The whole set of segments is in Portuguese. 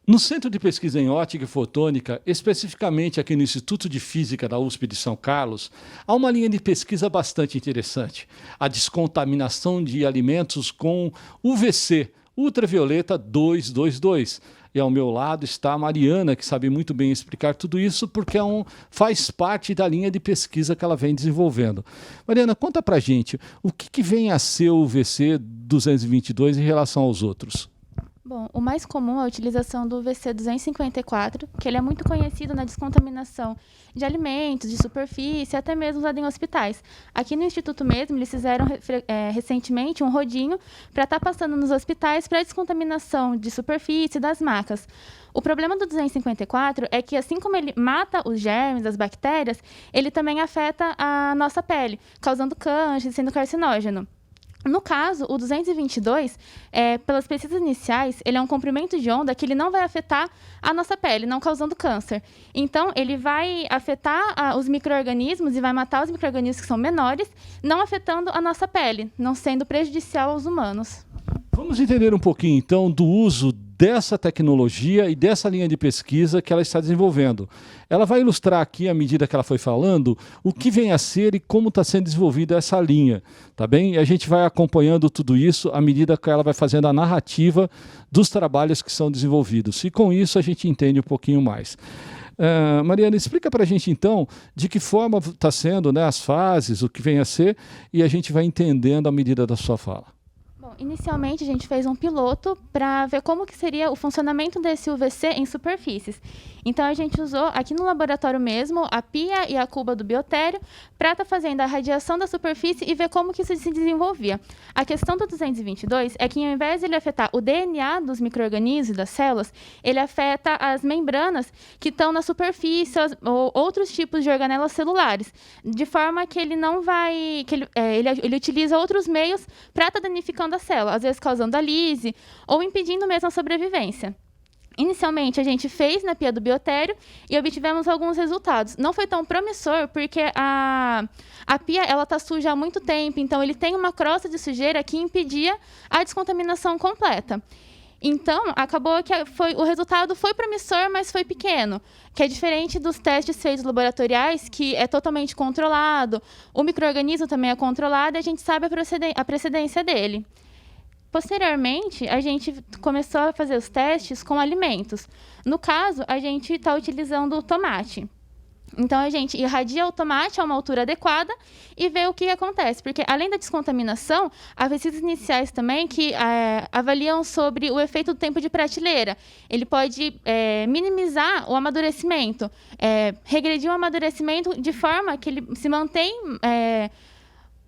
No Centro de Pesquisa em Ótica e Fotônica, especificamente aqui no Instituto de Física da USP de São Carlos, há uma linha de pesquisa bastante interessante: a descontaminação de alimentos com UVC, ultravioleta 222. E ao meu lado está a Mariana, que sabe muito bem explicar tudo isso, porque faz parte da linha de pesquisa que ela vem desenvolvendo. Mariana, conta pra gente, o que vem a ser o UVC 222 em relação aos outros? Bom, o mais comum é a utilização do UVC 254, que ele é muito conhecido na descontaminação de alimentos, de superfície, até mesmo usado em hospitais. Aqui no Instituto mesmo, eles fizeram recentemente um rodinho para estar passando nos hospitais para descontaminação de superfície das macas. O problema do 254 é que, assim como ele mata os germes, as bactérias, ele também afeta a nossa pele, causando câncer e sendo carcinógeno. No caso, o 222, pelas pesquisas iniciais, ele é um comprimento de onda que ele não vai afetar a nossa pele, não causando câncer. Então, ele vai afetar os micro-organismos e vai matar os micro-organismos que são menores, não afetando a nossa pele, não sendo prejudicial aos humanos. Vamos entender um pouquinho, então, do uso dessa tecnologia e dessa linha de pesquisa que ela está desenvolvendo. Ela vai ilustrar aqui, à medida que ela foi falando, o que vem a ser e como está sendo desenvolvida essa linha, tá bem? E a gente vai acompanhando tudo isso à medida que ela vai fazendo a narrativa dos trabalhos que são desenvolvidos. E com isso a gente entende um pouquinho mais. Mariana, explica para a gente, então, de que forma está sendo, né, as fases, o que vem a ser, e a gente vai entendendo à medida da sua fala. Inicialmente, a gente fez um piloto para ver como que seria o funcionamento desse UVC em superfícies. Então, a gente usou aqui no laboratório mesmo a pia e a cuba do biotério para estar fazendo a radiação da superfície e ver como que isso se desenvolvia. A questão do 222 é que, ao invés de ele afetar o DNA dos micro-organismos e das células, ele afeta as membranas que estão na superfície ou outros tipos de organelas celulares, de forma que ele não vai... que ele utiliza outros meios para estar danificando a célula, às vezes causando a lise ou impedindo mesmo a sobrevivência. Inicialmente, a gente fez na pia do biotério e obtivemos alguns resultados. Não foi tão promissor, porque a pia está suja há muito tempo, então ele tem uma crosta de sujeira que impedia a descontaminação completa. Então, acabou que o resultado foi promissor, mas foi pequeno, que é diferente dos testes feitos laboratoriais, que é totalmente controlado, o micro-organismo também é controlado e a gente sabe a precedência dele. Posteriormente, a gente começou a fazer os testes com alimentos. No caso, a gente está utilizando o tomate. Então, a gente irradia o tomate a uma altura adequada e vê o que acontece. Porque, além da descontaminação, há pesquisas iniciais também que avaliam sobre o efeito do tempo de prateleira. Ele pode minimizar o amadurecimento, regredir o amadurecimento de forma que ele se mantém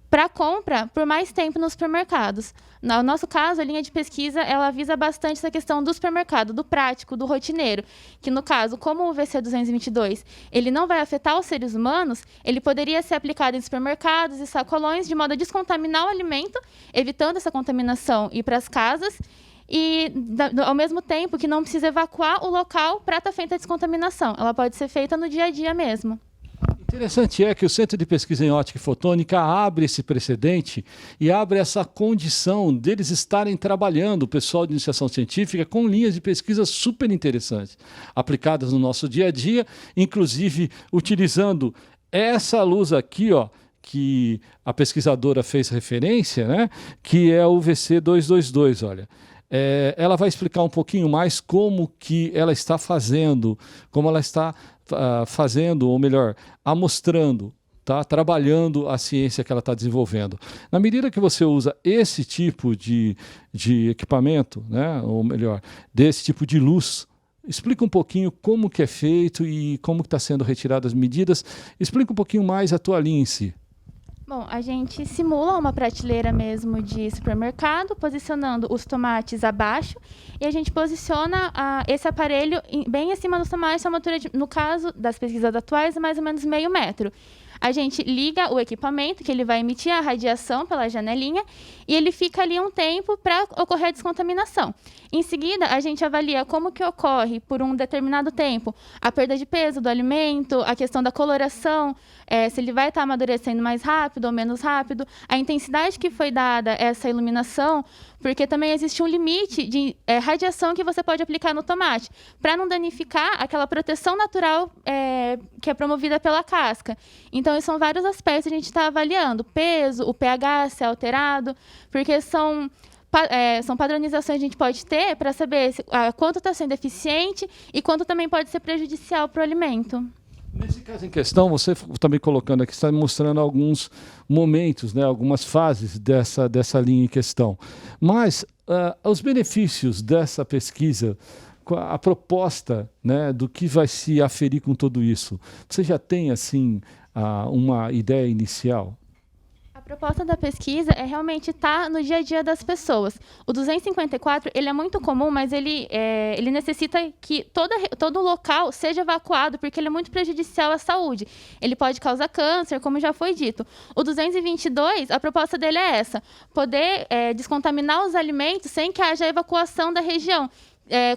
para compra por mais tempo nos supermercados. No nosso caso, a linha de pesquisa ela visa bastante essa questão do supermercado, do prático, do rotineiro, que no caso, como o VC 222, ele não vai afetar os seres humanos, ele poderia ser aplicado em supermercados e sacolões de modo a descontaminar o alimento, evitando essa contaminação ir para as casas, e ao mesmo tempo que não precisa evacuar o local para estar feita a descontaminação. Ela pode ser feita no dia a dia mesmo. Interessante é que o Centro de Pesquisa em Ótica e Fotônica abre esse precedente e abre essa condição deles estarem trabalhando, o pessoal de iniciação científica, com linhas de pesquisa super interessantes, aplicadas no nosso dia a dia, inclusive utilizando essa luz aqui, ó, que a pesquisadora fez referência, né, que é o VC222, olha. Ela vai explicar um pouquinho mais como que ela está fazendo, como ela está fazendo, ou melhor, amostrando, tá? Trabalhando a ciência que ela está desenvolvendo. Na medida que você usa esse tipo de equipamento, né? Ou melhor, desse tipo de luz, explica um pouquinho como que é feito e como está sendo retiradas as medidas. Explica um pouquinho mais a tua linha em si. Bom, a gente simula uma prateleira mesmo de supermercado, posicionando os tomates abaixo, e a gente posiciona esse aparelho bem acima dos tomates, a uma altura, no caso das pesquisas atuais, mais ou menos meio metro. A gente liga o equipamento, que ele vai emitir a radiação pela janelinha, e ele fica ali um tempo para ocorrer a descontaminação. Em seguida, a gente avalia como que ocorre, por um determinado tempo, a perda de peso do alimento, a questão da coloração, se ele vai estar amadurecendo mais rápido, rápido ou menos rápido, a intensidade que foi dada a essa iluminação, porque também existe um limite de radiação que você pode aplicar no tomate, para não danificar aquela proteção natural que é promovida pela casca. Então, esses são vários aspectos que a gente está avaliando: o peso, o pH, se é alterado, porque são padronizações que a gente pode ter para saber quanto está sendo eficiente e quanto também pode ser prejudicial para o alimento. Nesse caso em questão, você também colocando aqui, está mostrando alguns momentos, né, algumas fases dessa linha em questão. Mas os benefícios dessa pesquisa, a proposta, né, do que vai se aferir com tudo isso, você já tem assim uma ideia inicial? A proposta da pesquisa é realmente estar no dia a dia das pessoas. O 254 ele é muito comum, mas ele necessita que todo local seja evacuado, porque ele é muito prejudicial à saúde. Ele pode causar câncer, como já foi dito. O 222, a proposta dele é essa: poder descontaminar os alimentos sem que haja evacuação da região.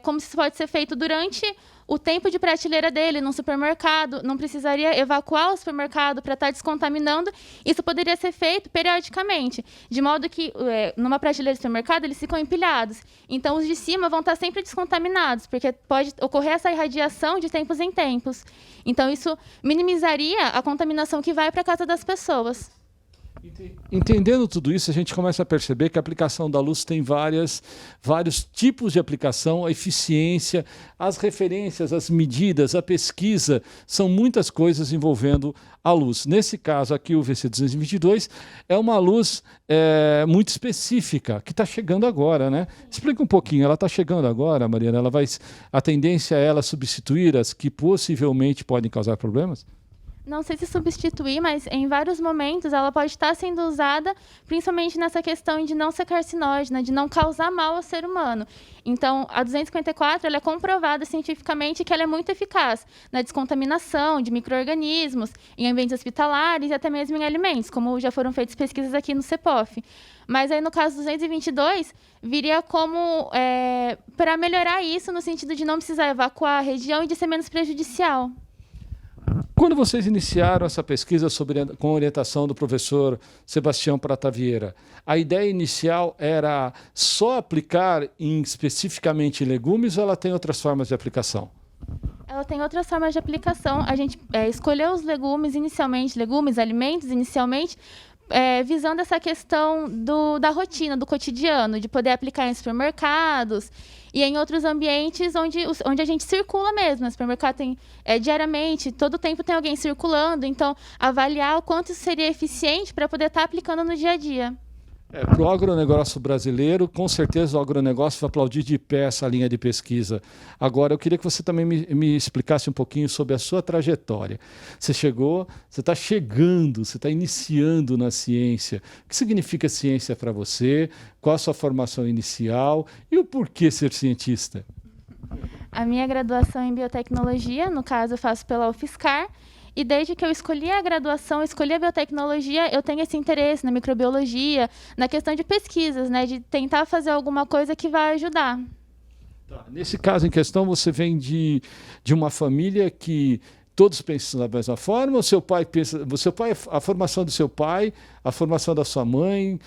Como isso pode ser feito durante o tempo de prateleira dele no supermercado, não precisaria evacuar o supermercado para estar descontaminando. Isso poderia ser feito periodicamente, de modo que, numa prateleira de supermercado, eles ficam empilhados. Então, os de cima vão estar sempre descontaminados, porque pode ocorrer essa irradiação de tempos em tempos. Então, isso minimizaria a contaminação que vai para a casa das pessoas. Entendendo tudo isso, a gente começa a perceber que a aplicação da luz tem vários tipos de aplicação, a eficiência, as referências, as medidas, a pesquisa, são muitas coisas envolvendo a luz. Nesse caso aqui, o VC222 é uma luz muito específica, que está chegando agora, né? Explica um pouquinho, ela está chegando agora, Mariana, a tendência é ela substituir as que possivelmente podem causar problemas? Não sei se substituir, mas em vários momentos ela pode estar sendo usada, principalmente nessa questão de não ser carcinógena, de não causar mal ao ser humano. Então, a 254 ela é comprovada cientificamente que ela é muito eficaz na descontaminação de micro-organismos, em ambientes hospitalares e até mesmo em alimentos, como já foram feitas pesquisas aqui no CEPOF. Mas aí, no caso do 222, viria como para melhorar isso, no sentido de não precisar evacuar a região e de ser menos prejudicial. Quando vocês iniciaram essa pesquisa com orientação do professor Sebastião Prata Vieira, a ideia inicial era só aplicar especificamente em legumes ou ela tem outras formas de aplicação? Ela tem outras formas de aplicação. A gente escolheu os legumes inicialmente, alimentos inicialmente, visando essa questão da rotina, do cotidiano, de poder aplicar em supermercados e em outros ambientes onde a gente circula mesmo. No supermercado tem diariamente, todo o tempo tem alguém circulando, então avaliar o quanto isso seria eficiente para poder estar aplicando no dia a dia. Para o agronegócio brasileiro, com certeza o agronegócio vai aplaudir de pé essa linha de pesquisa. Agora, eu queria que você também me explicasse um pouquinho sobre a sua trajetória. Você está chegando, você está iniciando na ciência. O que significa ciência para você? Qual a sua formação inicial e o porquê ser cientista? A minha graduação em biotecnologia, no caso eu faço pela UFSCar, e desde que eu escolhi a graduação, escolhi a biotecnologia, eu tenho esse interesse na microbiologia, na questão de pesquisas, né, de tentar fazer alguma coisa que vai ajudar. Tá. Nesse caso em questão, você vem de uma família que todos pensam da mesma forma, ou seu pai pensa, a formação do seu pai, a formação da sua mãe,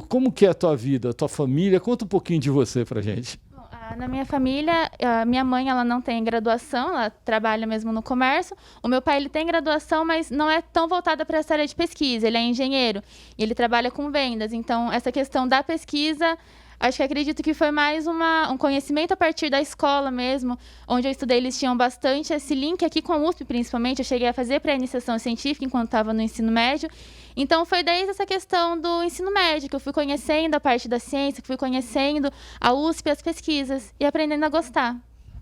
como que é a tua vida, a tua família? Conta um pouquinho de você pra gente. Na minha família, a minha mãe ela não tem graduação, ela trabalha mesmo no comércio. O meu pai ele tem graduação, mas não é tão voltada para essa área de pesquisa. Ele é engenheiro e ele trabalha com vendas. Então, essa questão da pesquisa, acredito que foi mais um conhecimento a partir da escola mesmo, onde eu estudei. Eles tinham bastante esse link aqui com a USP, principalmente. Eu cheguei a fazer pré-iniciação científica enquanto estava no ensino médio. Então, foi desde essa questão do ensino médio que eu fui conhecendo a parte da ciência, que fui conhecendo a USP, as pesquisas e aprendendo a gostar.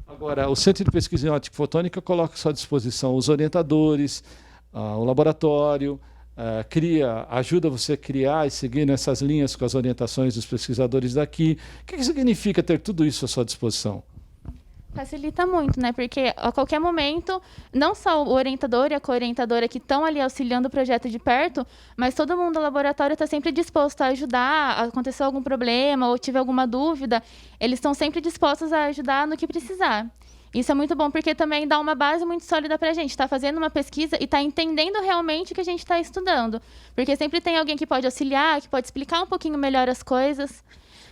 Agora, o Centro de Pesquisa em Ótica Fotônica coloca à sua disposição os orientadores, o laboratório, ajuda você a criar e seguir nessas linhas com as orientações dos pesquisadores daqui. O que significa ter tudo isso à sua disposição? Facilita muito, né? Porque a qualquer momento, não só o orientador e a co-orientadora que estão ali auxiliando o projeto de perto, mas todo mundo do laboratório está sempre disposto a ajudar, aconteceu algum problema ou tiver alguma dúvida, eles estão sempre dispostos a ajudar no que precisar. Isso é muito bom, porque também dá uma base muito sólida para a gente. Está fazendo uma pesquisa e está entendendo realmente o que a gente está estudando. Porque sempre tem alguém que pode auxiliar, que pode explicar um pouquinho melhor as coisas.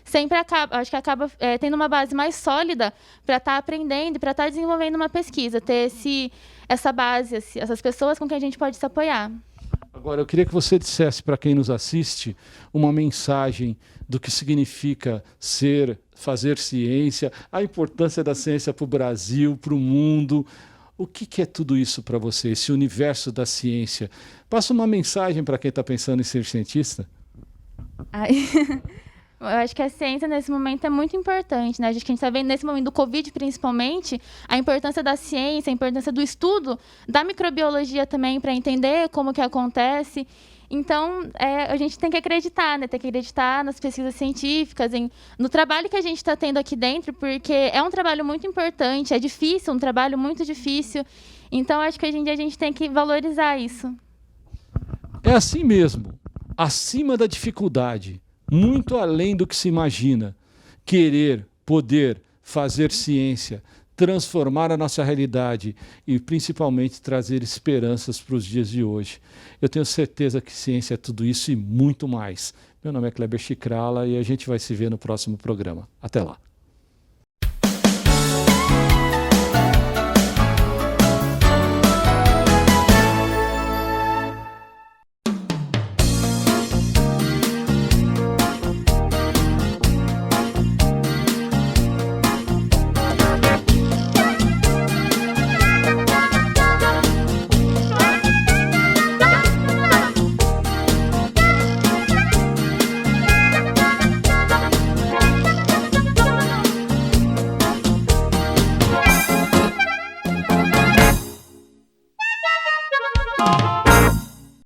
Sempre acho que acaba tendo uma base mais sólida para estar aprendendo e para estar desenvolvendo uma pesquisa. Ter essa base, essas pessoas com quem a gente pode se apoiar. Agora, eu queria que você dissesse para quem nos assiste uma mensagem do que significa fazer ciência, a importância da ciência para o Brasil, para o mundo. O que é tudo isso para você, esse universo da ciência? Passa uma mensagem para quem está pensando em ser cientista. Eu acho que a ciência, nesse momento, é muito importante, né? A gente está vendo, nesse momento do Covid, principalmente, a importância da ciência, a importância do estudo, da microbiologia também, para entender como que acontece. Então, a gente tem que acreditar, né? Tem que acreditar nas pesquisas científicas, no trabalho que a gente está tendo aqui dentro, porque é um trabalho muito importante, é difícil, um trabalho muito difícil. Então, acho que hoje em dia a gente tem que valorizar isso. É assim mesmo, acima da dificuldade, muito além do que se imagina. Querer, poder, fazer ciência, transformar a nossa realidade e, principalmente, trazer esperanças para os dias de hoje. Eu tenho certeza que ciência é tudo isso e muito mais. Meu nome é Kleber Chicrala e a gente vai se ver no próximo programa. Até lá.